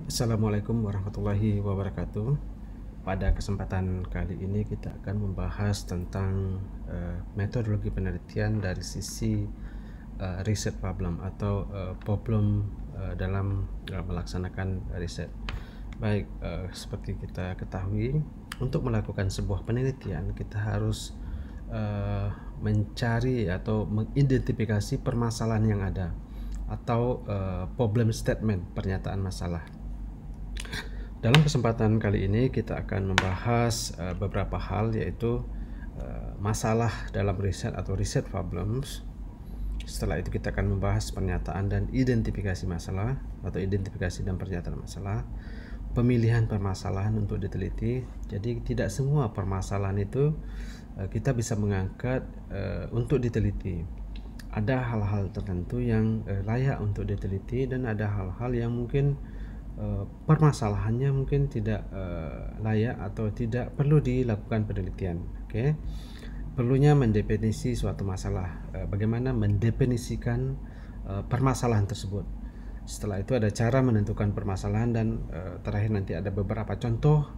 Assalamualaikum warahmatullahi wabarakatuh. Pada kesempatan kali ini kita akan membahas tentang metodologi penelitian dari sisi riset problem atau problem dalam melaksanakan riset. Baik, seperti kita ketahui, untuk melakukan sebuah penelitian kita harus mencari atau mengidentifikasi permasalahan yang ada atau problem statement, pernyataan masalah. Dalam kesempatan kali ini kita akan membahas beberapa hal, yaitu masalah dalam riset atau riset problems. Setelah itu kita akan membahas pernyataan dan identifikasi masalah atau identifikasi dan pernyataan masalah, pemilihan permasalahan untuk diteliti. Jadi tidak semua permasalahan itu kita bisa mengangkat untuk diteliti. Ada hal-hal tertentu yang layak untuk diteliti dan ada hal-hal yang mungkin permasalahannya mungkin tidak layak atau tidak perlu dilakukan penelitian. Perlunya mendefinisi suatu masalah, bagaimana mendefinisikan permasalahan tersebut. Setelah itu ada cara menentukan permasalahan, dan terakhir nanti ada beberapa contoh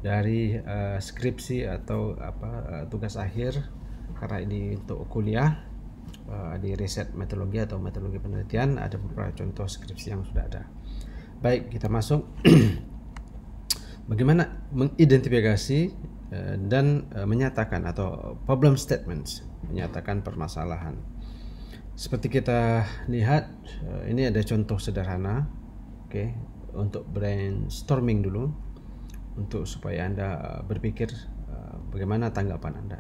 dari skripsi atau tugas akhir, karena ini untuk kuliah di riset metodologi atau metodologi penelitian. Ada beberapa contoh skripsi yang sudah ada. Baik, kita masuk. Bagaimana mengidentifikasi dan menyatakan atau problem statements, menyatakan permasalahan. Seperti kita lihat, ini ada contoh sederhana. Untuk brainstorming dulu, untuk supaya Anda berpikir bagaimana tanggapan Anda.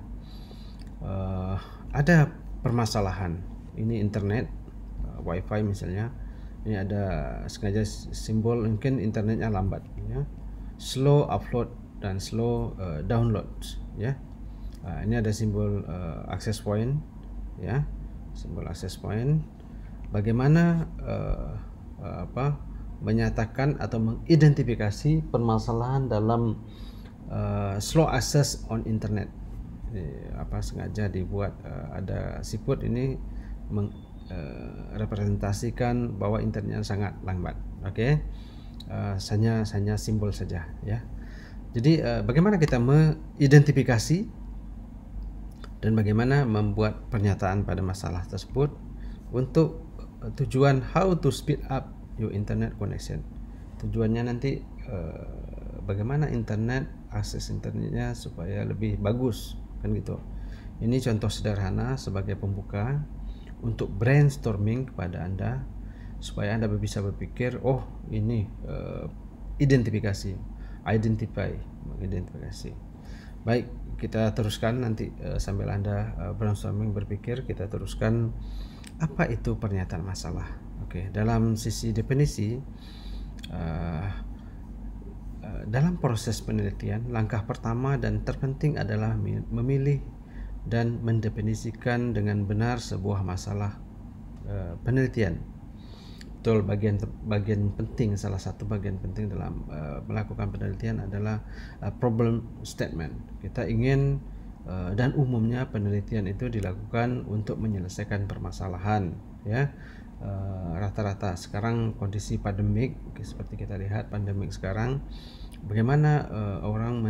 Ada permasalahan, ini internet, wifi misalnya. Ini ada sengaja simbol, mungkin internetnya lambat, ya, slow upload dan slow download, ya. Ini ada simbol access point, ya, simbol access point. Bagaimana menyatakan atau mengidentifikasi permasalahan dalam slow access on internet. Sengaja dibuat ada siput ini representasikan bahwa internetnya sangat lambat. Hanya simbol saja, ya. Jadi bagaimana kita mengidentifikasi dan bagaimana membuat pernyataan pada masalah tersebut untuk tujuan how to speed up your internet connection. Tujuannya nanti bagaimana akses internetnya supaya lebih bagus, kan gitu. Ini contoh sederhana sebagai pembuka untuk brainstorming kepada Anda, supaya Anda bisa berpikir, oh ini identifikasi. Baik, kita teruskan nanti sambil Anda brainstorming berpikir, kita teruskan apa itu pernyataan masalah. Dalam sisi definisi, dalam proses penelitian, langkah pertama dan terpenting adalah memilih dan mendefinisikan dengan benar sebuah masalah penelitian. Betul, bagian penting, salah satu bagian penting dalam melakukan penelitian adalah problem statement. Kita ingin dan umumnya penelitian itu dilakukan untuk menyelesaikan permasalahan, ya. Rata-rata sekarang kondisi pandemik, seperti kita lihat pandemik sekarang, bagaimana orang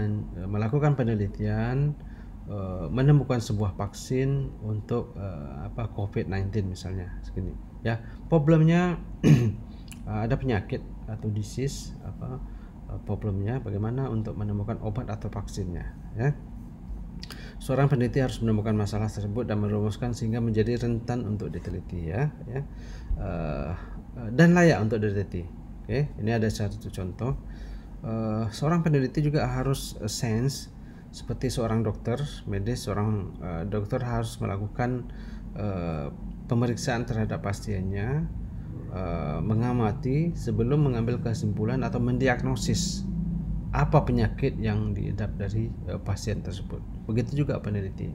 melakukan penelitian menemukan sebuah vaksin untuk COVID-19 misalnya, segini, ya. Problemnya ada penyakit atau disease, problemnya bagaimana untuk menemukan obat atau vaksinnya, ya. Seorang peneliti harus menemukan masalah tersebut dan merumuskan sehingga menjadi rentan untuk diteliti, ya. Dan layak untuk diteliti. Ini ada satu contoh. Seorang peneliti juga harus sense seperti seorang dokter medis. Seorang dokter harus melakukan pemeriksaan terhadap pasiennya, mengamati sebelum mengambil kesimpulan atau mendiagnosis apa penyakit yang diidap dari pasien tersebut. Begitu juga peneliti,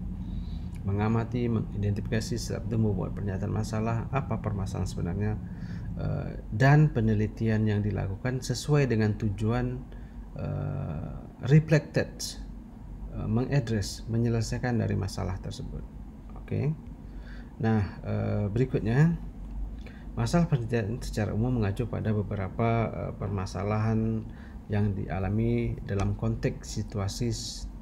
mengamati, mengidentifikasi, setelah itu membuat pernyataan masalah, apa permasalahan sebenarnya, dan penelitian yang dilakukan sesuai dengan tujuan reflected, mengadres, menyelesaikan dari masalah tersebut. Nah, berikutnya Masalah penelitian secara umum mengacu pada beberapa permasalahan yang dialami dalam konteks situasi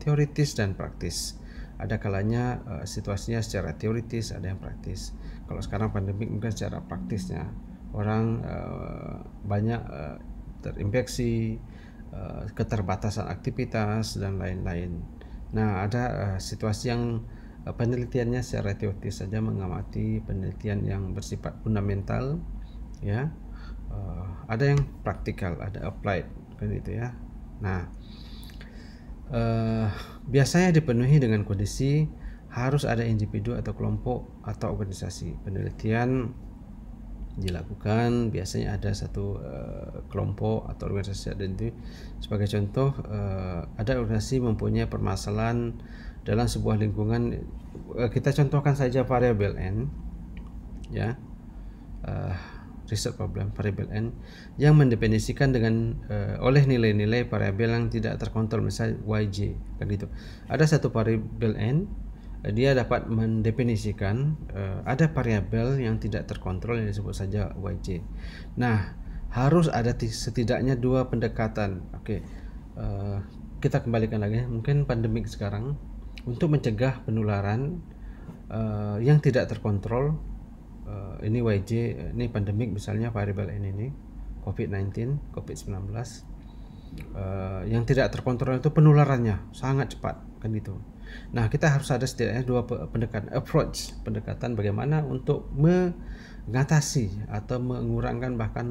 teoritis dan praktis. Ada kalanya situasinya secara teoritis, ada yang praktis. Kalau sekarang pandemik mungkin secara praktisnya orang banyak terinfeksi, keterbatasan aktivitas dan lain-lain. Nah, ada situasi yang penelitiannya secara teoritis saja, mengamati penelitian yang bersifat fundamental, ya. Ada yang praktikal, ada applied, kan gitu ya. Nah, biasanya dipenuhi dengan kondisi harus ada individu atau kelompok atau organisasi. Penelitian dilakukan biasanya ada satu kelompok atau organisasi tertentu. Sebagai contoh, ada organisasi mempunyai permasalahan dalam sebuah lingkungan. Kita contohkan saja variabel n, ya, research problem variabel n yang mendefinisikan dengan oleh nilai-nilai variabel yang tidak terkontrol, misalnya yj, kan gitu. Ada satu variabel n, dia dapat mendefinisikan ada variabel yang tidak terkontrol yang disebut saja yj. Nah, harus ada setidaknya dua pendekatan. Oke, kita kembalikan lagi, mungkin pandemik sekarang, untuk mencegah penularan yang tidak terkontrol, ini yj, ini pandemik misalnya variabel n ini COVID-19, yang tidak terkontrol itu penularannya sangat cepat, kan gitu. Nah, kita harus ada setidaknya dua pendekatan approach, pendekatan bagaimana untuk mengatasi atau mengurangkan, bahkan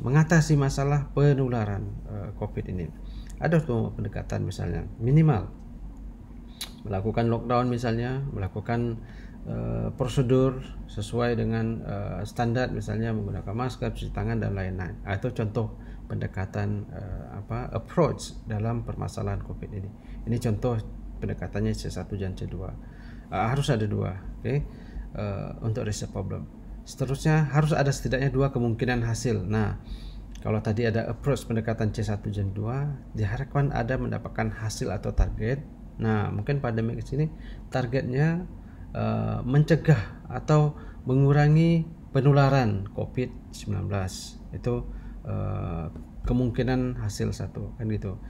mengatasi masalah penularan COVID ini. Ada dua pendekatan, misalnya minimal melakukan lockdown, misalnya melakukan prosedur sesuai dengan standar, misalnya menggunakan masker, cuci tangan dan lain-lain. Itu contoh pendekatan approach dalam permasalahan COVID ini. Ini contoh pendekatannya C1 dan C2. Harus ada dua, okay? Untuk research problem. Seterusnya harus ada setidaknya dua kemungkinan hasil. Nah, kalau tadi ada approach pendekatan C1 dan 2, diharapkan ada mendapatkan hasil atau target. Nah, mungkin pandemik di sini targetnya mencegah atau mengurangi penularan COVID-19. Itu kemungkinan hasil satu, kan gitu.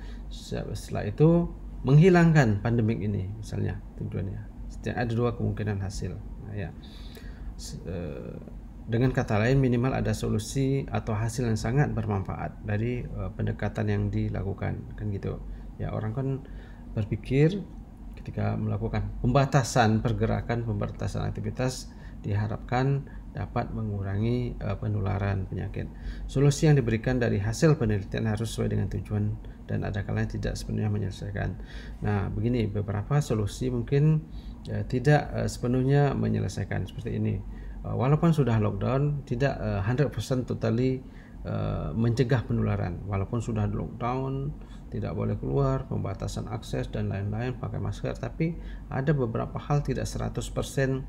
Setelah itu menghilangkan pandemik ini, misalnya tujuannya. Ada dua kemungkinan hasil. Nah, ya. Dengan kata lain, minimal ada solusi atau hasil yang sangat bermanfaat dari pendekatan yang dilakukan, kan gitu. Ya, orang kan berpikir ketika melakukan pembatasan pergerakan, pembatasan aktivitas, diharapkan dapat mengurangi penularan penyakit. Solusi yang diberikan dari hasil penelitian harus sesuai dengan tujuan dan ada kalanya tidak sepenuhnya menyelesaikan. Nah, begini, beberapa solusi mungkin tidak sepenuhnya menyelesaikan, seperti ini. Walaupun sudah lockdown, tidak 100% totally mencegah penularan. Walaupun sudah lockdown, tidak boleh keluar, pembatasan akses dan lain-lain, pakai masker, tapi ada beberapa hal tidak 100%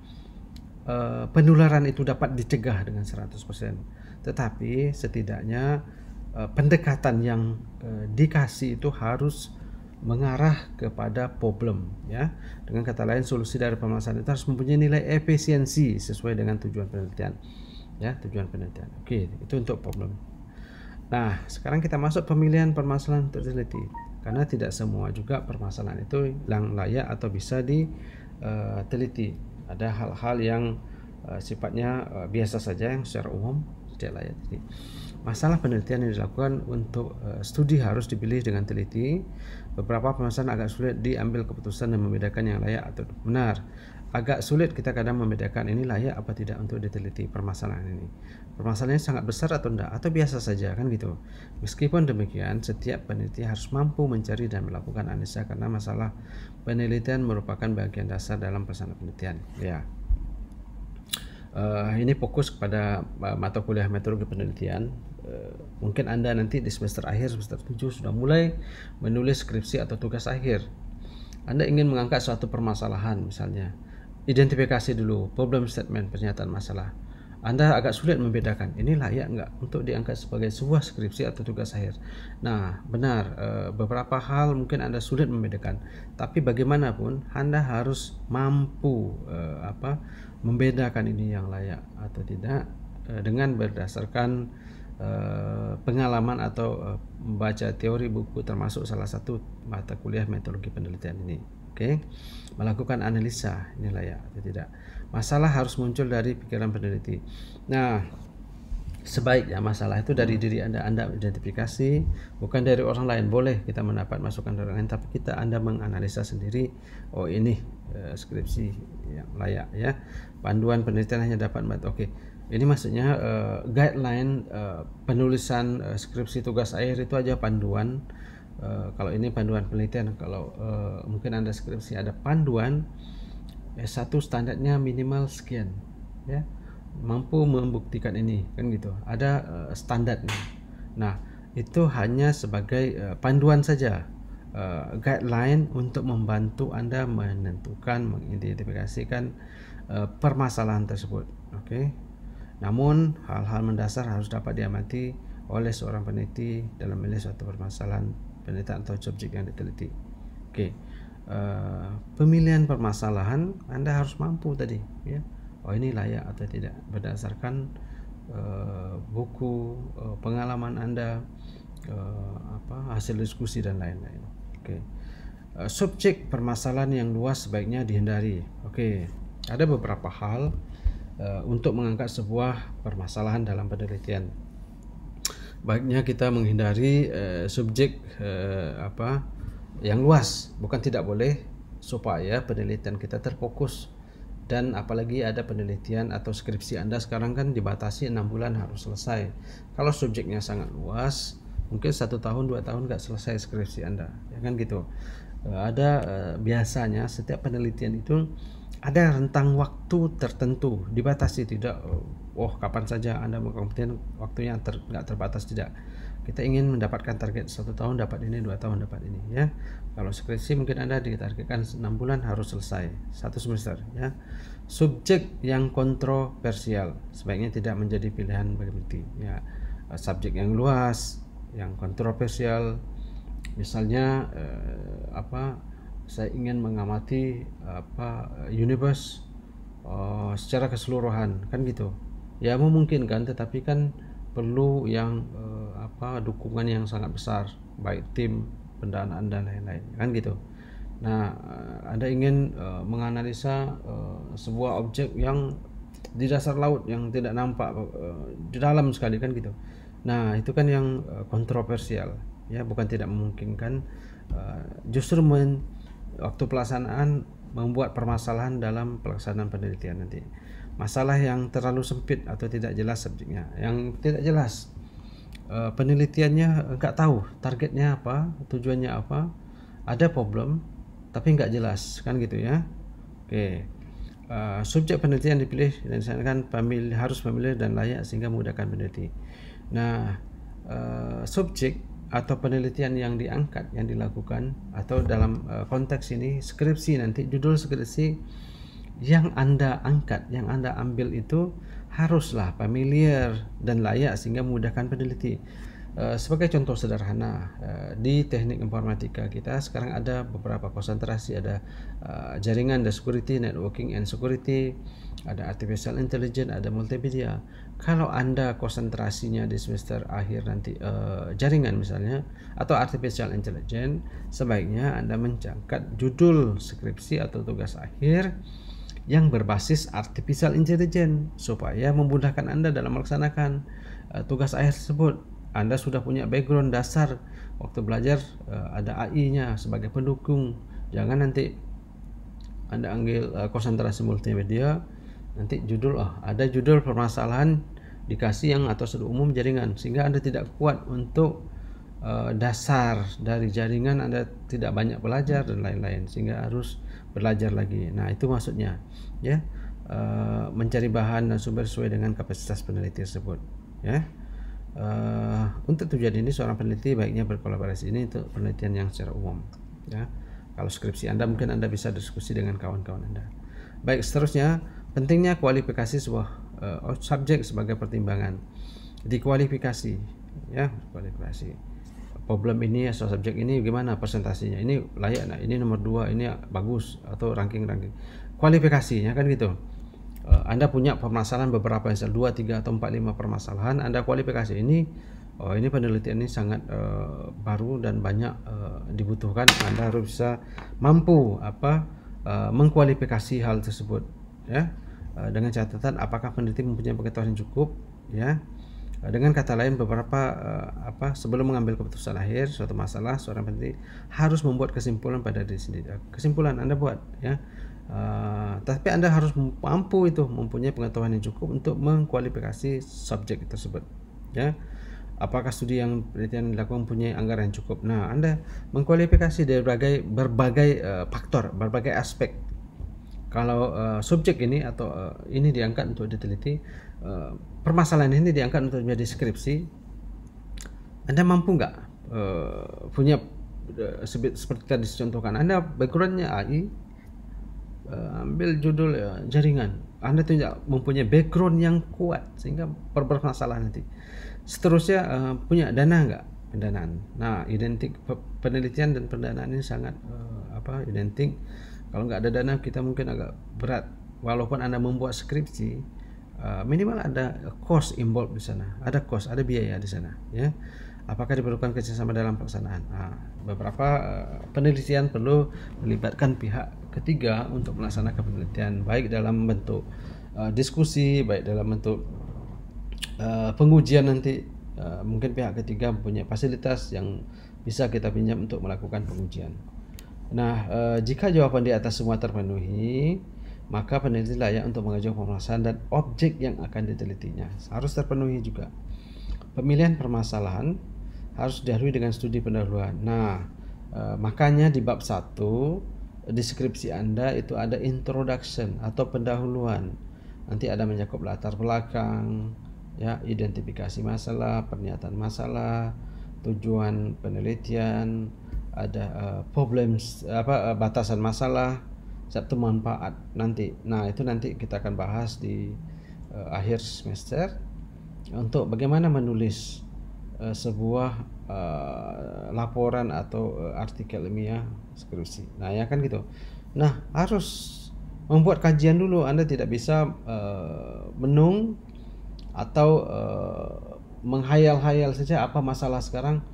penularan itu dapat dicegah dengan 100%. Tetapi setidaknya pendekatan yang dikasih itu harus mengarah kepada problem, ya. Dengan kata lain, solusi dari permasalahan itu harus mempunyai nilai efisiensi sesuai dengan tujuan penelitian, ya, tujuan penelitian. Oke, itu untuk problem. Nah, sekarang kita masuk pemilihan permasalahan untuk diteliti, karena tidak semua juga permasalahan itu yang layak atau bisa diteliti. Ada hal-hal yang sifatnya biasa saja, yang secara umum tidak layak. Jadi, masalah penelitian yang dilakukan untuk studi harus dipilih dengan teliti. Beberapa permasalahan agak sulit diambil keputusan dan membedakan yang layak atau benar. Agak sulit kita kadang membedakan ini layak apa tidak untuk diteliti permasalahan ini. Permasalahannya sangat besar atau tidak, atau biasa saja, kan gitu. Meskipun demikian, setiap peneliti harus mampu mencari dan melakukan analisa, karena masalah penelitian merupakan bagian dasar dalam pelaksanaan penelitian. Ya. Ini fokus kepada mata kuliah metodologi penelitian. Mungkin Anda nanti di semester akhir, semester 7 sudah mulai menulis skripsi atau tugas akhir. Anda ingin mengangkat suatu permasalahan, misalnya identifikasi dulu, problem statement, pernyataan masalah. Anda agak sulit membedakan ini layak enggak untuk diangkat sebagai sebuah skripsi atau tugas akhir. Nah, benar, beberapa hal mungkin Anda sulit membedakan, tapi bagaimanapun Anda harus mampu membedakan ini yang layak atau tidak dengan berdasarkan pengalaman atau membaca teori buku, termasuk salah satu mata kuliah metodologi penelitian ini. Oke, melakukan analisa ini layak atau tidak. Masalah harus muncul dari pikiran peneliti. Nah, sebaiknya masalah itu dari diri Anda identifikasi, bukan dari orang lain. Boleh kita mendapat masukan dari orang lain, tapi Anda menganalisa sendiri. Oh, ini skripsi yang layak ya. Panduan penelitian hanya dapat oke. Ini maksudnya guideline penulisan skripsi tugas akhir itu aja panduan. Kalau ini panduan penelitian, kalau mungkin Anda skripsi ada panduan S1 standarnya minimal sekian ya, mampu membuktikan ini kan gitu, ada standarnya. Nah, itu hanya sebagai panduan saja, guideline untuk membantu Anda menentukan, mengidentifikasikan permasalahan tersebut. Oke. Namun hal-hal mendasar harus dapat diamati oleh seorang peneliti dalam memilih suatu permasalahan penelitian atau subjek yang diteliti. Oke. Pemilihan permasalahan Anda harus mampu tadi ya. Oh, ini layak atau tidak berdasarkan buku, pengalaman Anda, hasil diskusi dan lain-lain. Oke. Subjek permasalahan yang luas sebaiknya dihindari. Oke. Ada beberapa hal untuk mengangkat sebuah permasalahan dalam penelitian. Baiknya kita menghindari subjek yang luas, bukan tidak boleh, supaya penelitian kita terfokus. Dan apalagi ada penelitian atau skripsi Anda sekarang kan dibatasi 6 bulan harus selesai. Kalau subjeknya sangat luas, mungkin 1 tahun 2 tahun nggak selesai skripsi Anda, ya kan gitu. Biasanya setiap penelitian itu ada rentang waktu tertentu, dibatasi, tidak kapan saja Anda berkompeten, waktunya nggak terbatas, tidak. Kita ingin mendapatkan target 1 tahun dapat ini, 2 tahun dapat ini ya. Kalau skripsi mungkin Anda ditargetkan 6 bulan harus selesai 1 semester ya. Subjek yang kontroversial sebaiknya tidak menjadi pilihan bagi peneliti ya. Subjek yang luas, yang kontroversial, misalnya saya ingin mengamati universe secara keseluruhan kan gitu ya, memungkinkan, tetapi kan perlu yang dukungan yang sangat besar, baik tim, pendanaan dan lain-lain kan gitu. Nah, Anda ingin menganalisa sebuah objek yang di dasar laut yang tidak nampak, di dalam sekali kan gitu. Nah, itu kan yang kontroversial ya, bukan tidak memungkinkan, justru waktu pelaksanaan membuat permasalahan dalam pelaksanaan penelitian nanti. Masalah yang terlalu sempit atau tidak jelas subjeknya, yang tidak jelas penelitiannya, nggak tahu targetnya apa, tujuannya apa, ada problem tapi nggak jelas kan gitu ya. Oke. Subjek penelitian dipilih dan disarankan harus familiar dan layak sehingga memudahkan peneliti. Nah, subjek atau penelitian yang diangkat, yang dilakukan, atau dalam konteks ini skripsi, nanti judul skripsi yang Anda angkat, yang Anda ambil itu haruslah familiar dan layak sehingga memudahkan peneliti. Sebagai contoh sederhana, di teknik informatika kita sekarang ada beberapa konsentrasi, ada jaringan, ada security, networking and security, ada artificial intelligence, ada multimedia. Kalau Anda konsentrasinya di semester akhir nanti jaringan misalnya atau artificial intelligence, sebaiknya Anda mencangkat judul skripsi atau tugas akhir yang berbasis artificial intelligence supaya memudahkan Anda dalam melaksanakan tugas akhir tersebut. Anda sudah punya background dasar waktu belajar, ada AI-nya sebagai pendukung. Jangan nanti Anda ambil konsentrasi multimedia, nanti ada judul permasalahan dikasih yang atas umum jaringan, sehingga Anda tidak kuat untuk dasar dari jaringan, Anda tidak banyak belajar dan lain-lain, sehingga harus belajar lagi. Nah, itu maksudnya ya, mencari bahan dan sumber sesuai dengan kapasitas peneliti tersebut ya. Untuk tujuan ini seorang peneliti baiknya berkolaborasi ini untuk penelitian yang secara umum ya. Kalau skripsi Anda mungkin Anda bisa diskusi dengan kawan-kawan Anda. Baik, seterusnya pentingnya kualifikasi sebuah subjek sebagai pertimbangan. Dikualifikasi ya, kualifikasi problem ini atau subjek ini gimana presentasinya, ini layak, nah ini nomor 2, ini bagus, atau ranking kualifikasinya kan gitu. Anda punya permasalahan beberapa, misal 2, 3 atau 4, 5 permasalahan, Anda kualifikasi ini. Ini penelitian ini sangat baru dan banyak dibutuhkan. Anda harus bisa mampu mengkualifikasi hal tersebut, ya, dengan catatan apakah peneliti mempunyai pengetahuan yang cukup, ya. Dengan kata lain, beberapa sebelum mengambil keputusan akhir suatu masalah, seorang peneliti harus membuat kesimpulan pada diri sendiri. Kesimpulan Anda buat, ya. Tapi Anda harus mampu mempunyai pengetahuan yang cukup untuk mengkualifikasi subjek tersebut, ya. Apakah studi yang penelitian dilakukan mempunyai anggaran yang cukup? Nah, Anda mengkualifikasi dari berbagai faktor, berbagai aspek. Kalau subjek ini atau ini diangkat untuk diteliti, permasalahan ini diangkat untuk menjadi skripsi, Anda mampu nggak punya seperti tadi contohkan, Anda backgroundnya AI, ambil judul jaringan, Anda tidak mempunyai background yang kuat sehingga bermasalah nanti. Seterusnya punya dana nggak? Pendanaan. Nah, identik penelitian dan pendanaan ini sangat identik. Kalau nggak ada dana, kita mungkin agak berat. Walaupun Anda membuat skripsi, minimal ada cost involved di sana, ada cost, ada biaya di sana, ya. Apakah diperlukan kerjasama dalam pelaksanaan? Beberapa penelitian perlu melibatkan pihak ketiga untuk melaksanakan penelitian, baik dalam bentuk diskusi, baik dalam bentuk pengujian nanti. Mungkin pihak ketiga mempunyai fasilitas yang bisa kita pinjam untuk melakukan pengujian. Nah, jika jawaban di atas semua terpenuhi, maka peneliti layak untuk mengajukan permasalahan dan objek yang akan ditelitinya harus terpenuhi juga. Pemilihan permasalahan harus didahului dengan studi pendahuluan. Nah, makanya di bab 1 deskripsi Anda itu ada introduction atau pendahuluan. Nanti ada mencakup latar belakang, ya, identifikasi masalah, pernyataan masalah, tujuan penelitian, ada problems, batasan masalah, serta manfaat nanti. Nah, itu nanti kita akan bahas di akhir semester untuk bagaimana menulis sebuah laporan atau artikel ilmiah skripsi. Nah, ya kan gitu. Nah, harus membuat kajian dulu. Anda tidak bisa menung atau menghayal-hayal saja apa masalah sekarang.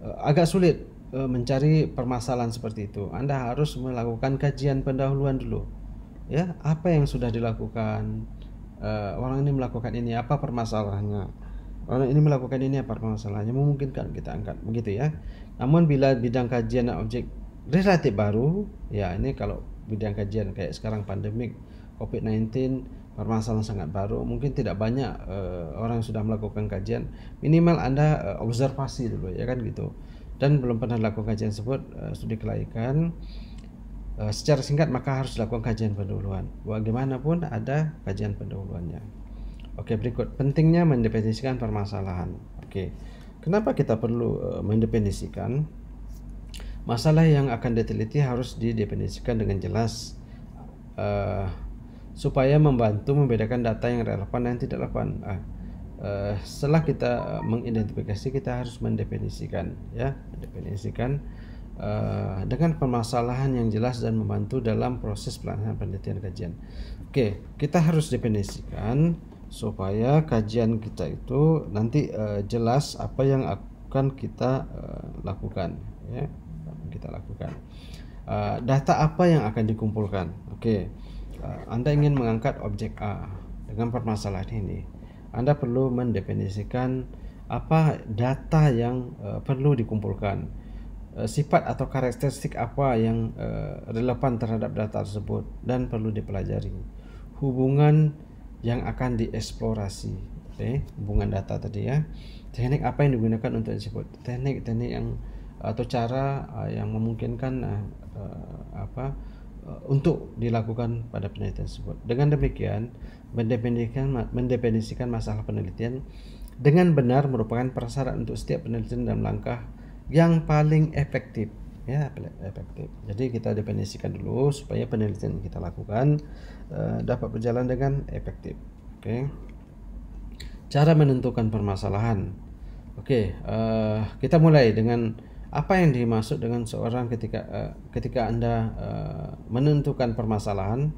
Agak sulit mencari permasalahan seperti itu. Anda harus melakukan kajian pendahuluan dulu, ya. Apa yang sudah dilakukan, orang ini melakukan ini, apa permasalahannya, orang ini melakukan ini, apa permasalahannya, memungkinkan kita angkat, begitu, ya. Namun bila bidang kajian dan objek relatif baru, ya, ini kalau bidang kajian kayak sekarang pandemik COVID-19, permasalahan sangat baru, mungkin tidak banyak orang yang sudah melakukan kajian. Minimal Anda observasi dulu, ya kan gitu. Dan belum pernah lakukan kajian tersebut, studi kelaikan secara singkat, maka harus dilakukan kajian pendahuluan. Bagaimanapun ada kajian pendahuluannya. Oke, berikut pentingnya mendefinisikan permasalahan. Oke, kenapa kita perlu mendefinisikan masalah yang akan diteliti? Harus didefinisikan dengan jelas supaya membantu membedakan data yang relevan dan tidak relevan. Setelah kita mengidentifikasi, kita harus mendefinisikan, ya, mendefinisikan dengan permasalahan yang jelas dan membantu dalam proses pelaksanaan penelitian kajian. Oke, kita harus definisikan supaya kajian kita itu nanti jelas apa yang akan kita lakukan, ya, kita lakukan. Data apa yang akan dikumpulkan? Oke, Anda ingin mengangkat objek A dengan permasalahan ini. Anda perlu mendefinisikan apa data yang perlu dikumpulkan, sifat atau karakteristik apa yang relevan terhadap data tersebut dan perlu dipelajari, hubungan yang akan dieksplorasi, hubungan data tadi, ya, teknik apa yang digunakan untuk disebut, teknik-teknik yang atau cara yang memungkinkan untuk dilakukan pada penelitian tersebut. Dengan demikian, mendefinisikan masalah penelitian dengan benar merupakan prasyarat untuk setiap penelitian dalam langkah yang paling efektif, ya, efektif. Jadi kita definisikan dulu supaya penelitian yang kita lakukan dapat berjalan dengan efektif. Oke. Cara menentukan permasalahan. Oke, kita mulai dengan apa yang dimaksud dengan seorang ketika Anda menentukan permasalahan.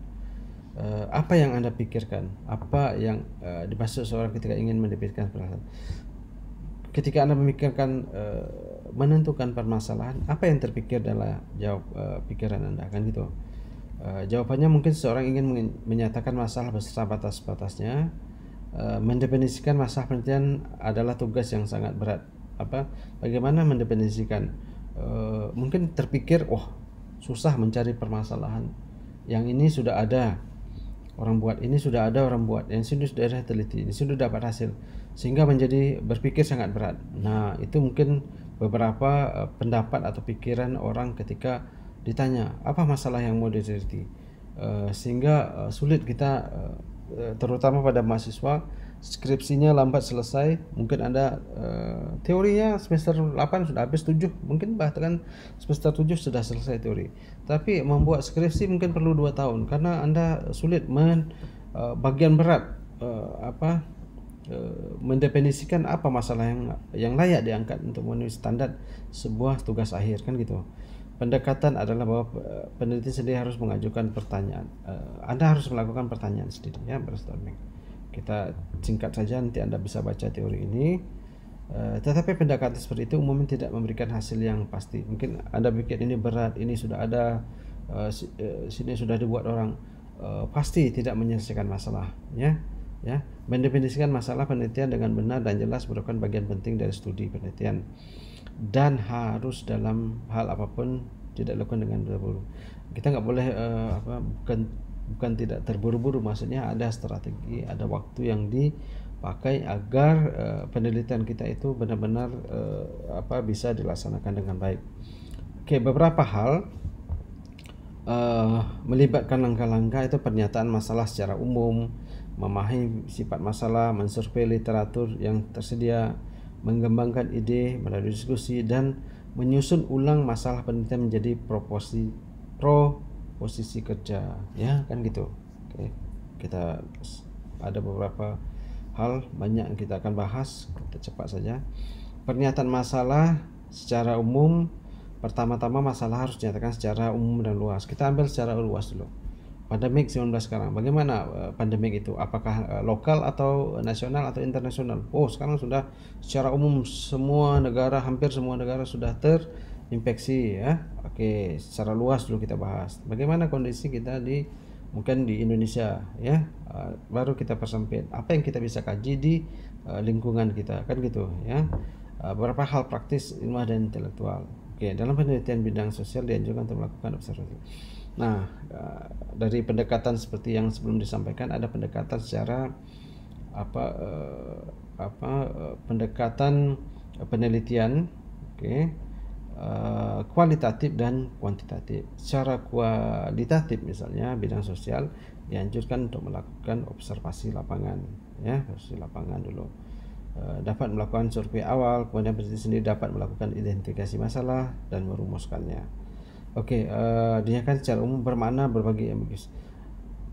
apa yang Anda pikirkan, apa yang dimaksud seorang ketika ingin mendefinisikan permasalahan. Ketika Anda memikirkan menentukan permasalahan, apa yang terpikir dalam pikiran Anda, kan gitu. Jawabannya mungkin seseorang ingin menyatakan masalah beserta batas-batasnya. Mendefinisikan masalah penelitian adalah tugas yang sangat berat. Bagaimana mendefinisikan? Mungkin terpikir, susah mencari permasalahan. Yang ini sudah ada orang buat, ini sudah ada orang buat, yang sini sudah teliti, ini sudah dapat hasil, sehingga menjadi berpikir sangat berat. Nah, itu mungkin beberapa pendapat atau pikiran orang ketika ditanya apa masalah yang mau diteliti, sehingga sulit kita, terutama pada mahasiswa skripsinya lambat selesai. Mungkin Anda teorinya semester 8 sudah habis, 7 mungkin bahkan semester 7 sudah selesai teori, tapi membuat skripsi mungkin perlu 2 tahun karena Anda sulit bagian berat mendefinisikan apa masalah yang layak diangkat untuk memenuhi standar sebuah tugas akhir, kan gitu. Pendekatan adalah bahwa peneliti sendiri harus mengajukan pertanyaan. Anda harus melakukan pertanyaan sendiri, ya, brainstorming. Kita singkat saja, nanti Anda bisa baca teori ini. Tetapi pendekatan seperti itu umumnya tidak memberikan hasil yang pasti. Mungkin Anda pikir ini berat, ini sudah ada, sini sudah dibuat orang, pasti tidak menyelesaikan masalah, ya. Mendefinisikan masalah penelitian dengan benar dan jelas merupakan bagian penting dari studi penelitian, dan harus dalam hal apapun tidak dilakukan dengan terburu-buru. Kita nggak boleh bukan tidak terburu-buru, maksudnya ada strategi, ada waktu yang dipakai agar penelitian kita itu benar-benar bisa dilaksanakan dengan baik. Oke, beberapa hal melibatkan langkah-langkah itu: pernyataan masalah secara umum, memahami sifat masalah, mensurvei literatur yang tersedia, mengembangkan ide melalui diskusi, dan menyusun ulang masalah penelitian menjadi proposisi kerja, ya, kan gitu. Oke, kita ada beberapa hal, banyak yang kita akan bahas, kita cepat saja. Pernyataan masalah secara umum, pertama-tama masalah harus dinyatakan secara umum dan luas. Kita ambil secara luas dulu. Pandemik 19 sekarang, bagaimana pandemik itu? Apakah lokal atau nasional atau internasional? Sekarang sudah secara umum semua negara, hampir semua negara sudah terinfeksi, ya. Oke, secara luas dulu kita bahas. Bagaimana kondisi kita mungkin di Indonesia, ya. Baru kita persempit. Apa yang kita bisa kaji di lingkungan kita, kan gitu, ya. Beberapa hal praktis, ilmiah dan intelektual. Oke, dalam penelitian bidang sosial dianjurkan untuk melakukan observasi. Nah, dari pendekatan seperti yang sebelum disampaikan, ada pendekatan secara pendekatan penelitian, kualitatif dan kuantitatif. Secara kualitatif, misalnya bidang sosial dianjurkan untuk melakukan observasi lapangan, ya, observasi lapangan dulu. Dapat melakukan survei awal, kemudian peneliti sendiri dapat melakukan identifikasi masalah dan merumuskannya. Oke, dinyatakan secara umum bermakna berbagi ambiguous,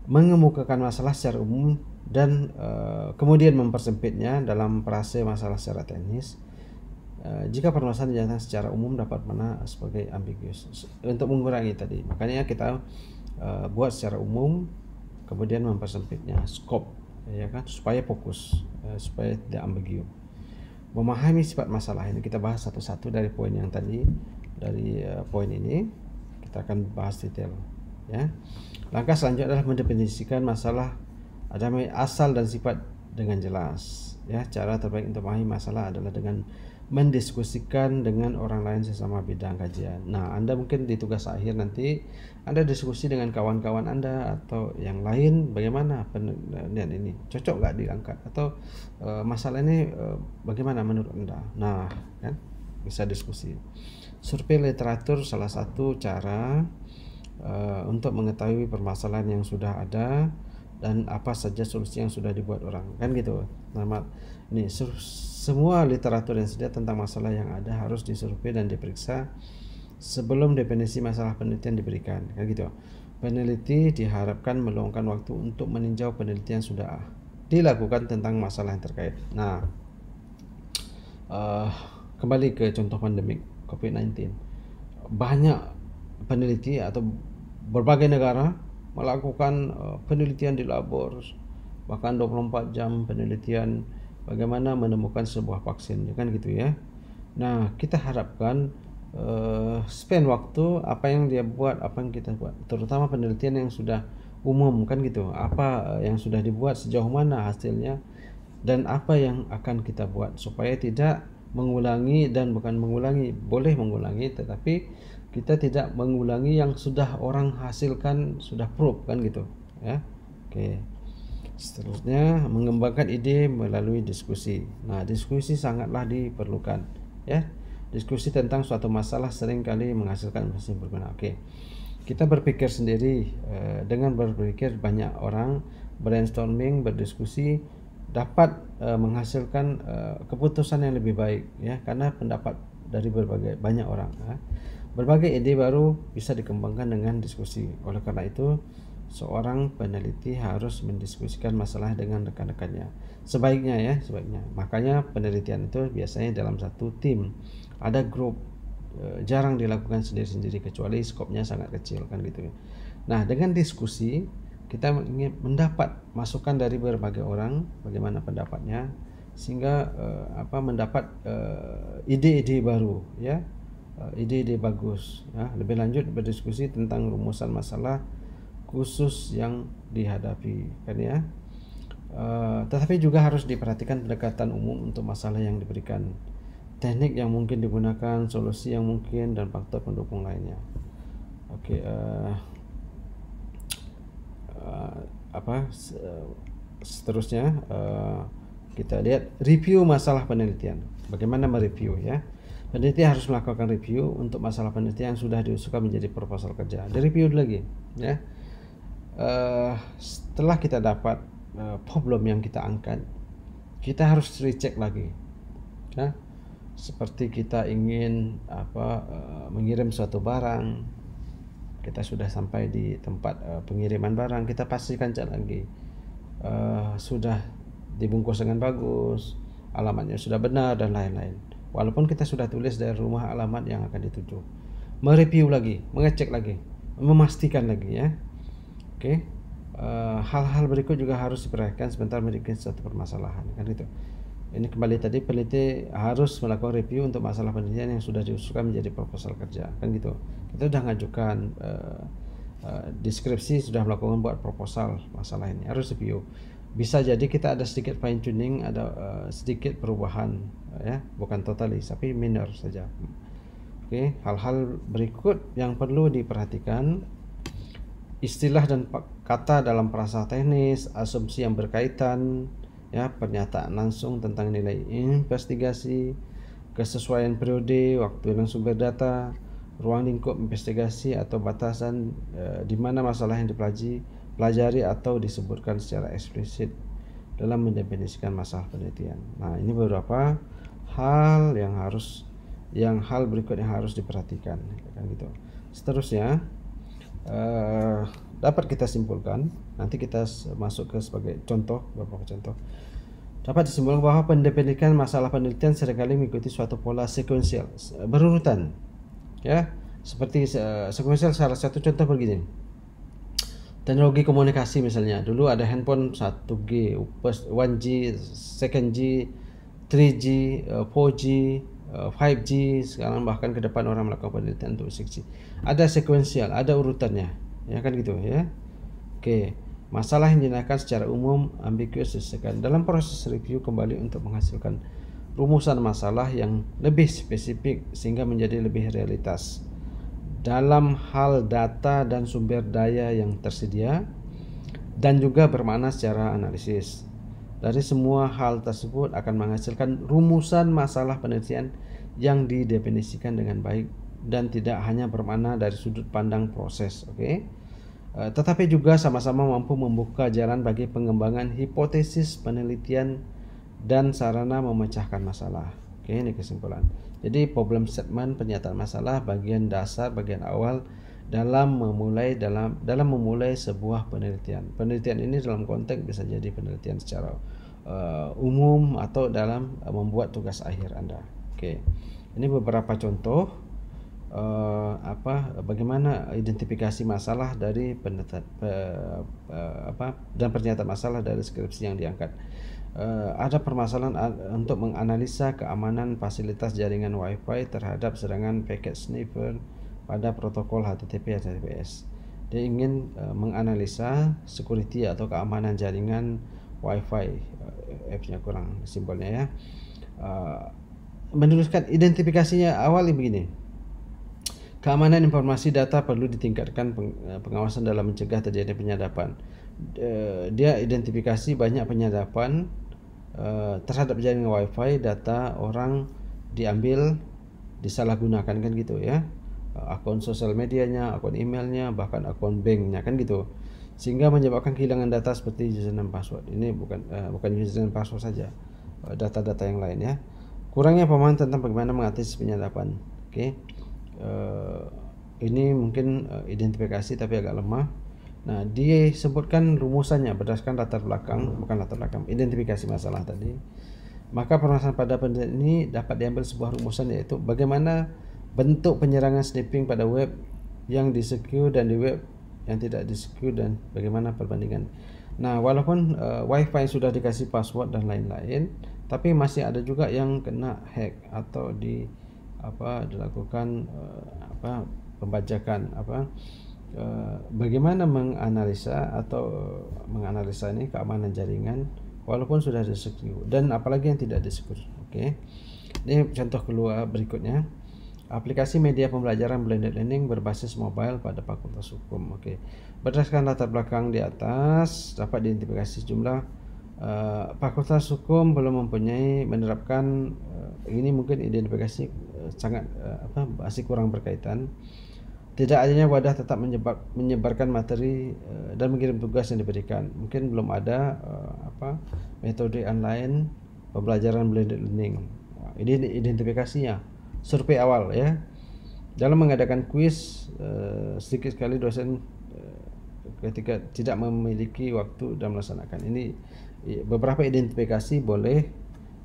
mengemukakan masalah secara umum dan kemudian mempersempitnya dalam frase masalah secara teknis. Jika permasalahan dinyatakan secara umum dapat mana sebagai ambiguous, untuk mengurangi tadi, makanya kita buat secara umum kemudian mempersempitnya scope, ya kan, supaya fokus, supaya tidak ambigu. Memahami sifat masalah, ini kita bahas satu-satu dari poin yang tadi, dari poin ini kita akan bahas detail, ya. Langkah selanjutnya adalah mendefinisikan masalah, ada asal dan sifat dengan jelas, ya. Cara terbaik untuk memahami masalah adalah dengan mendiskusikan dengan orang lain sesama bidang kajian. Nah, Anda mungkin di tugas akhir nanti Anda diskusi dengan kawan-kawan Anda atau yang lain, bagaimana penelitian ini, cocok nggak diangkat, atau masalah ini bagaimana menurut Anda. Nah, kan bisa diskusi. Survei literatur salah satu cara untuk mengetahui permasalahan yang sudah ada dan apa saja solusi yang sudah dibuat orang, kan gitu. Ini semua literatur yang sedia tentang masalah yang ada harus disurvei dan diperiksa sebelum definisi masalah penelitian diberikan, kan gitu. Peneliti diharapkan meluangkan waktu untuk meninjau penelitian sudah dilakukan tentang masalah yang terkait. Nah, kembali ke contoh pandemik COVID-19, banyak peneliti atau berbagai negara melakukan penelitian di labor, bahkan 24 jam penelitian bagaimana menemukan sebuah vaksin, kan gitu ya. Nah, kita harapkan spend waktu apa yang dia buat, apa yang kita buat, terutama penelitian yang sudah umum, kan gitu. Apa yang sudah dibuat, sejauh mana hasilnya, dan apa yang akan kita buat supaya tidak mengulangi, dan bukan mengulangi, boleh mengulangi, tetapi kita tidak mengulangi yang sudah orang hasilkan, sudah proof, kan gitu ya. Oke. Seterusnya, mengembangkan ide melalui diskusi. Nah, diskusi sangatlah diperlukan ya. Diskusi tentang suatu masalah seringkali menghasilkan hasil berguna. Oke. Kita berpikir sendiri, dengan berpikir banyak orang, brainstorming, berdiskusi dapat menghasilkan keputusan yang lebih baik ya, karena pendapat dari banyak orang. Berbagai ide baru bisa dikembangkan dengan diskusi. Oleh karena itu, seorang peneliti harus mendiskusikan masalah dengan rekan-rekannya. Sebaiknya ya, sebaiknya. Makanya penelitian itu biasanya dalam satu tim, ada grup. Jarang dilakukan sendiri-sendiri kecuali skopnya sangat kecil, kan gitu. Nah, dengan diskusi kita ingin mendapat masukan dari berbagai orang, bagaimana pendapatnya, sehingga mendapat ide-ide baru ya, ide-ide bagus ya. Lebih lanjut, berdiskusi tentang rumusan masalah khusus yang dihadapi, kan ya. Tetapi juga harus diperhatikan pendekatan umum untuk masalah yang diberikan, teknik yang mungkin digunakan, solusi yang mungkin, dan faktor pendukung lainnya. Oke, seterusnya kita lihat review masalah penelitian. Bagaimana mereview ya? Peneliti harus melakukan review untuk masalah penelitian yang sudah diusulkan menjadi proposal kerja. Direview lagi ya. Setelah kita dapat problem yang kita angkat, kita harus recheck lagi ya. Seperti kita ingin mengirim suatu barang, kita sudah sampai di tempat pengiriman barang, kita pastikan cek lagi sudah dibungkus dengan bagus, alamatnya sudah benar, dan lain-lain. Walaupun kita sudah tulis dari rumah alamat yang akan dituju, mereview lagi, mengecek lagi, memastikan lagi ya. Oke. Hal-hal berikut juga harus diperhatikan sebentar memiliki suatu permasalahan, kan itu. Ini kembali tadi, peneliti harus melakukan review untuk masalah penelitian yang sudah diusulkan menjadi proposal kerja, kan gitu. Kita sudah mengajukan deskripsi, sudah melakukan buat proposal masalah ini, harus review. Bisa jadi kita ada sedikit fine tuning, ada sedikit perubahan ya, bukan totally tapi minor saja. Oke, hal-hal berikut yang perlu diperhatikan: istilah dan kata dalam frasa teknis, asumsi yang berkaitan ya, pernyataan langsung tentang nilai investigasi, kesesuaian periode, waktu dan sumber data, ruang lingkup investigasi atau batasan di mana masalah yang dipelajari atau disebutkan secara eksplisit dalam mendefinisikan masalah penelitian. Nah, ini beberapa hal hal berikut yang harus diperhatikan, kan gitu. Seterusnya, dapat kita simpulkan, nanti kita masuk ke sebagai contoh, beberapa contoh. Dapat disimpulkan bahwa pendefinisian masalah penelitian seringkali mengikuti suatu pola sekuensial, berurutan ya. Seperti sekuensial, salah satu contoh begini. Teknologi komunikasi misalnya, dulu ada handphone 1G, 1G, 2G, 3G, 4G, 5G, sekarang bahkan ke depan orang melakukan penelitian untuk 6G. Ada sekuensial, ada urutannya, ya kan gitu ya. Oke, masalah yang dinaikkan secara umum, ambiguous, diselesaikan. Dalam proses review kembali untuk menghasilkan rumusan masalah yang lebih spesifik sehingga menjadi lebih realitas dalam hal data dan sumber daya yang tersedia, dan juga bermakna secara analisis. Dari semua hal tersebut akan menghasilkan rumusan masalah penelitian yang didefinisikan dengan baik dan tidak hanya bermakna dari sudut pandang proses, tetapi juga sama-sama mampu membuka jalan bagi pengembangan hipotesis penelitian dan sarana memecahkan masalah. Ini kesimpulan. Jadi problem statement, pernyataan masalah, bagian dasar, bagian awal dalam memulai sebuah penelitian. Penelitian ini dalam konteks bisa jadi penelitian secara umum atau dalam membuat tugas akhir Anda. Ini beberapa contoh bagaimana identifikasi masalah dari dan pernyataan masalah dari skripsi yang diangkat. Ada permasalahan untuk menganalisa keamanan fasilitas jaringan Wi-Fi terhadap serangan packet sniffer pada protokol HTTP HTTPS. Dia ingin menganalisa security atau keamanan jaringan Wi-Fi. F-nya kurang simbolnya ya. Menuliskan identifikasinya awal begini. Keamanan informasi data perlu ditingkatkan pengawasan dalam mencegah terjadi penyadapan. Dia identifikasi banyak penyadapan terhadap jaringan Wi-Fi, data orang diambil, disalahgunakan kan gitu ya. Akun sosial medianya, akun emailnya, bahkan akun banknya kan gitu. Sehingga menyebabkan kehilangan data seperti username password. Ini bukan username password saja, data-data yang lain ya. Kurangnya pemahaman tentang bagaimana mengatasi penyadapan. Oke. Ini mungkin identifikasi tapi agak lemah. Nah, dia sebutkan rumusannya berdasarkan identifikasi masalah tadi. Maka permasalahan pada penelitian ini dapat diambil sebuah rumusan, yaitu bagaimana bentuk penyerangan sniffing pada web yang di-secure dan di web yang tidak di-secure dan bagaimana perbandingan. Nah, walaupun Wi-Fi sudah dikasih password dan lain-lain, tapi masih ada juga yang kena hack atau dilakukan pembajakan bagaimana menganalisa ini keamanan jaringan walaupun sudah di-secure dan apalagi yang tidak di-secure. Oke. Ini contoh kedua berikutnya. Aplikasi media pembelajaran blended learning berbasis mobile pada Fakultas Hukum. Oke. Berdasarkan latar belakang di atas dapat diidentifikasi jumlah Fakultas Hukum belum menerapkan ini mungkin identifikasi sangat masih kurang berkaitan. Tidak adanya wadah tetap menyebarkan materi dan mengirim tugas yang diberikan. Mungkin belum ada metode online pembelajaran blended learning. Ini identifikasinya. Survei awal ya. Dalam mengadakan kuis, sedikit sekali dosen ketika tidak memiliki waktu dan melaksanakan. Ini beberapa identifikasi boleh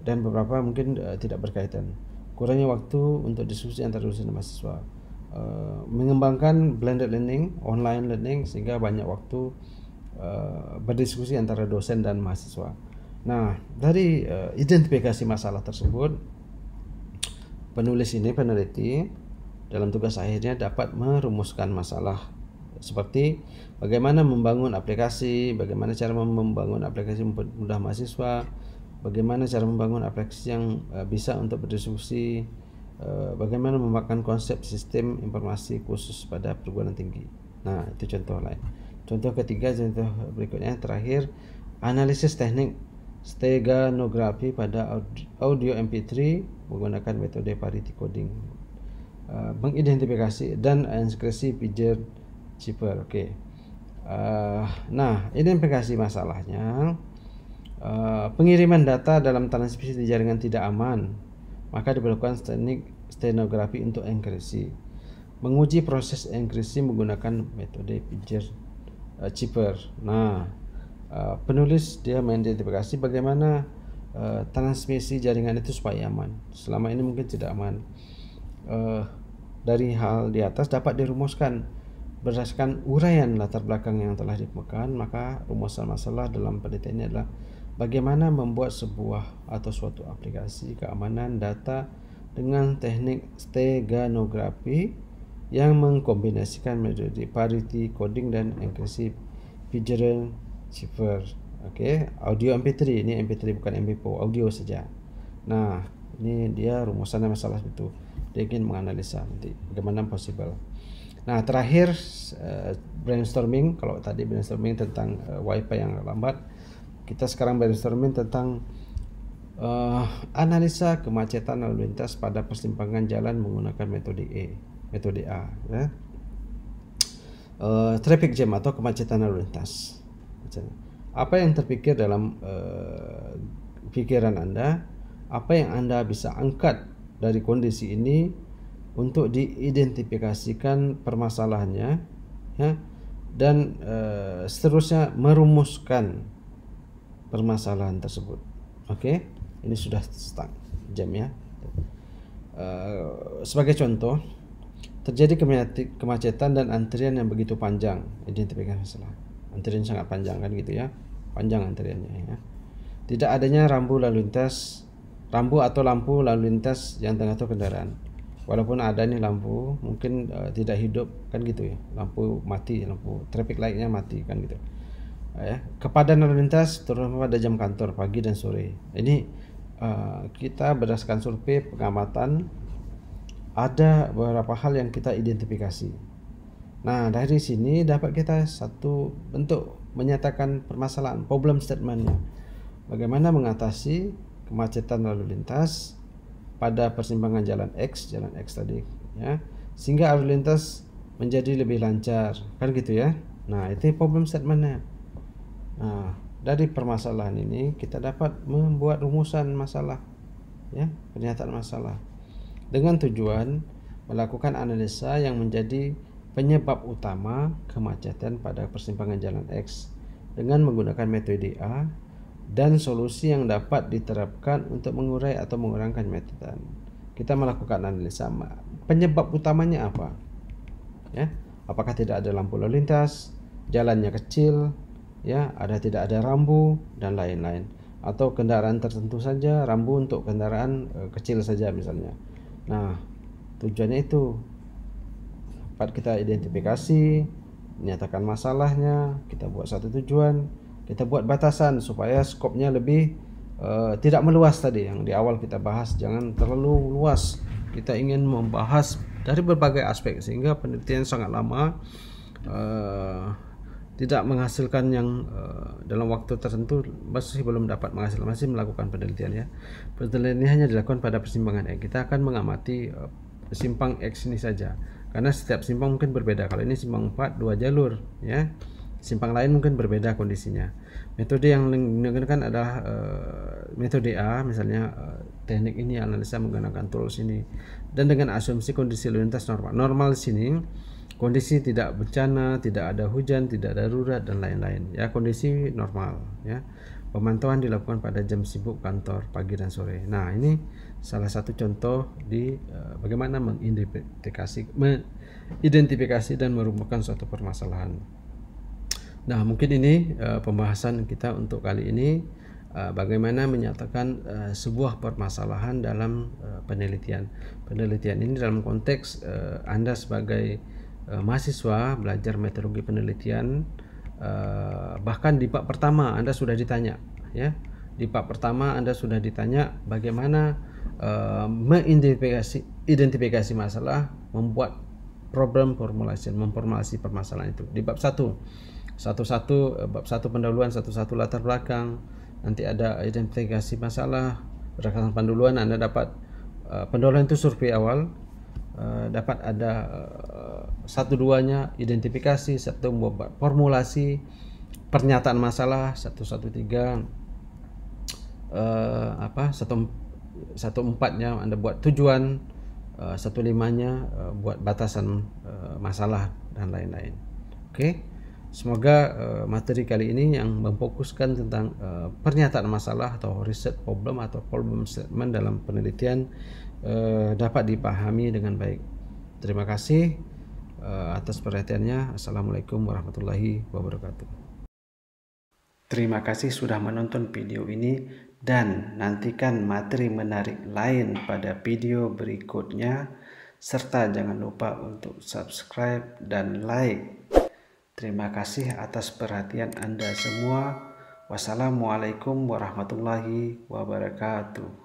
dan beberapa mungkin tidak berkaitan. Kurangnya waktu untuk diskusi antara dosen dan mahasiswa. Mengembangkan blended learning, online learning sehingga banyak waktu berdiskusi antara dosen dan mahasiswa. Nah, dari identifikasi masalah tersebut, peneliti dalam tugas akhirnya dapat merumuskan masalah seperti bagaimana membangun aplikasi, bagaimana cara membangun aplikasi mudah mahasiswa, bagaimana cara membangun aplikasi yang bisa untuk berdiskusi, bagaimana memakan konsep sistem informasi khusus pada perguruan tinggi. Nah, itu contoh lain. Contoh ketiga, contoh berikutnya terakhir, analisis teknik steganografi pada audio MP3 menggunakan metode parity coding. Mengidentifikasi dan enkripsi pager cipher. Oke. Nah, identifikasi masalahnya. Pengiriman data dalam transmisi di jaringan tidak aman, maka diperlukan teknik stenografi untuk enkripsi. Menguji proses enkripsi menggunakan metode pager cipher. Nah, penulis dia mengidentifikasi bagaimana transmisi jaringan itu supaya aman. Selama ini mungkin tidak aman. Dari hal di atas dapat dirumuskan berdasarkan uraian latar belakang yang telah dikemukakan. Maka rumusan masalah dalam penelitian ini adalah bagaimana membuat sebuah atau suatu aplikasi keamanan data dengan teknik steganografi yang mengkombinasikan metode parity coding dan enkripsi pager cipher. Oke, audio MP3, ini MP3 bukan MP4, audio saja. Nah, ini dia rumusannya masalah itu. Dia ingin menganalisa nanti bagaimana possible. Nah, terakhir brainstorming. Kalau tadi brainstorming tentang Wi-Fi yang lambat, kita sekarang brainstorming tentang analisa kemacetan lalu lintas pada persimpangan jalan menggunakan metode A ya. Traffic jam atau kemacetan lalu lintas. Apa yang terpikir dalam pikiran Anda? Apa yang Anda bisa angkat dari kondisi ini untuk diidentifikasikan permasalahannya ya, dan seterusnya merumuskan permasalahan tersebut. Oke, ini sudah start jam ya. Sebagai contoh, Terjadi kemacetan dan antrian yang begitu panjang. Identifikasi masalah. Antrian sangat panjang kan gitu ya. Panjang antriannya ya. Tidak adanya rambu atau lampu lalu lintas yang tengah kendaraan. Walaupun ada nih lampu, mungkin tidak hidup kan gitu ya. Lampu mati, lampu traffic light-nya mati kan gitu. Ya, kepadatan lalu lintas terutama pada jam kantor pagi dan sore. Ini kita berdasarkan survei pengamatan ada beberapa hal yang kita identifikasi. Nah, dari sini dapat kita satu bentuk menyatakan permasalahan, problem statement-nya. Bagaimana mengatasi kemacetan lalu lintas pada persimpangan jalan X tadi ya, sehingga lalu lintas menjadi lebih lancar, kan gitu ya. Nah, itu problem statement-nya. Nah, dari permasalahan ini kita dapat membuat rumusan masalah ya, pernyataan masalah dengan tujuan melakukan analisa yang menjadi penyebab utama kemacetan pada persimpangan jalan X dengan menggunakan metode A dan solusi yang dapat diterapkan untuk mengurai atau mengurangkan kemacetan. Kita melakukan analisa penyebab utamanya apa? Ya, apakah tidak ada lampu lalu lintas, jalannya kecil, ya, tidak ada rambu dan lain-lain, atau kendaraan tertentu saja, rambu untuk kendaraan kecil saja misalnya. Nah, tujuannya itu dapat kita identifikasi, menyatakan masalahnya, kita buat satu tujuan, kita buat batasan supaya skopnya lebih tidak meluas tadi yang di awal kita bahas, jangan terlalu luas. Kita ingin membahas dari berbagai aspek sehingga penelitian sangat lama, tidak menghasilkan yang dalam waktu tertentu, masih belum dapat menghasilkan, masih melakukan penelitian ya. Penelitian ini hanya dilakukan pada persimpangan X. Kita akan mengamati simpang X ini saja, karena setiap simpang mungkin berbeda. Kalau ini simpang 4 2 jalur ya, simpang lain mungkin berbeda kondisinya. Metode yang digunakan adalah metode A, misalnya teknik ini analisa menggunakan tools ini, dan dengan asumsi kondisi lalu lintas normal. Normal di sini kondisi tidak bencana, tidak ada hujan, tidak darurat dan lain-lain ya, kondisi normal ya. Pemantauan dilakukan pada jam sibuk kantor pagi dan sore. Nah, ini salah satu contoh di bagaimana mengidentifikasi dan merumuskan suatu permasalahan. Nah, mungkin ini pembahasan kita untuk kali ini, bagaimana menyatakan sebuah permasalahan dalam penelitian. Penelitian ini dalam konteks Anda sebagai mahasiswa belajar metodologi penelitian, bahkan di bab pertama Anda sudah ditanya ya. Di bab pertama Anda sudah ditanya bagaimana mengidentifikasi masalah, membuat problem formulation, memformulasi permasalahan itu. Di bab 1 bab 1 pendahuluan, satu latar belakang, nanti ada identifikasi masalah. Berdasarkan pendahuluan Anda dapat pendahuluan itu survei awal, dapat ada 1-2-nya identifikasi, 1 membuat formulasi pernyataan masalah, 113 1-4-nya Anda buat tujuan, 1-5-nya buat batasan masalah dan lain-lain. Oke. Semoga materi kali ini yang memfokuskan tentang pernyataan masalah atau riset problem atau problem statement dalam penelitian dapat dipahami dengan baik. Terima kasih atas perhatiannya. Assalamualaikum warahmatullahi wabarakatuh. Terima kasih sudah menonton video ini dan nantikan materi menarik lain pada video berikutnya, serta jangan lupa untuk subscribe dan like. Terima kasih atas perhatian Anda semua. Wassalamualaikum warahmatullahi wabarakatuh.